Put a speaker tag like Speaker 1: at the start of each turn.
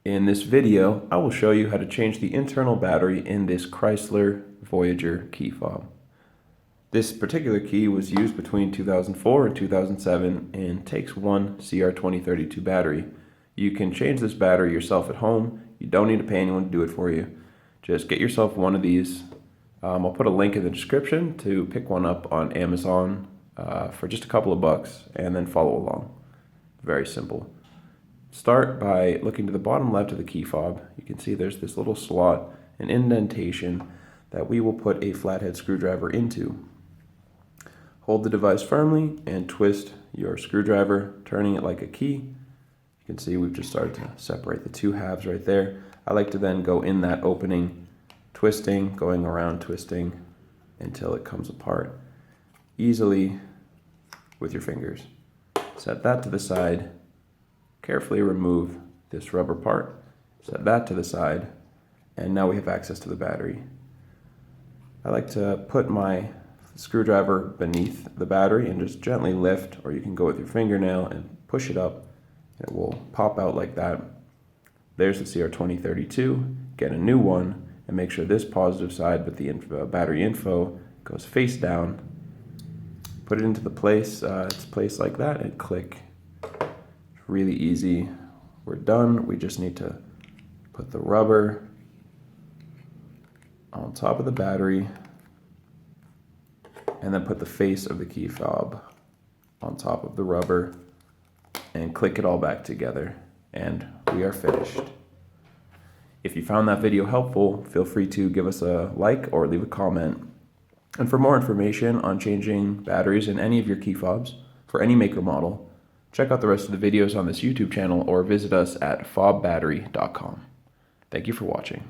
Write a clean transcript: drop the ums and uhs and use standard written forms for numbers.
Speaker 1: In this video, I will show you how to change the internal battery in this Chrysler Voyager key fob. This particular key was used between 2004 and 2007 and takes one CR2032 battery. You can change this battery yourself at home. You don't need to pay anyone to do it for you. Just get yourself one of these. I'll put a link in the description to pick one up on Amazon for just a couple of bucks and then follow along. Very simple. Start by looking to the bottom left of the key fob. You can see there's this little slot, an indentation that we will put a flathead screwdriver into. Hold the device firmly and twist your screwdriver, turning it like a key. You can see we've just started to separate the two halves right there. I like to then go in that opening, twisting, going around twisting until it comes apart easily with your fingers. Set that to the side. Carefully remove this rubber part, set that to the side, and now we have access to the battery. I like to put my screwdriver beneath the battery and just gently lift, or you can go with your fingernail and push it up. It will pop out like that. There's the CR2032. Get a new one and make sure this positive side with the battery info goes face down. Put it into the place, it's placed like that, and click. Really easy. We're done. We just need to put the rubber on top of the battery and then put the face of the key fob on top of the rubber and click it all back together, and we are finished. If you found that video helpful, feel free to give us a like or leave a comment. And for more information on changing batteries in any of your key fobs for any make or model, check out the rest of the videos on this YouTube channel or visit us at fobbattery.com. Thank you for watching.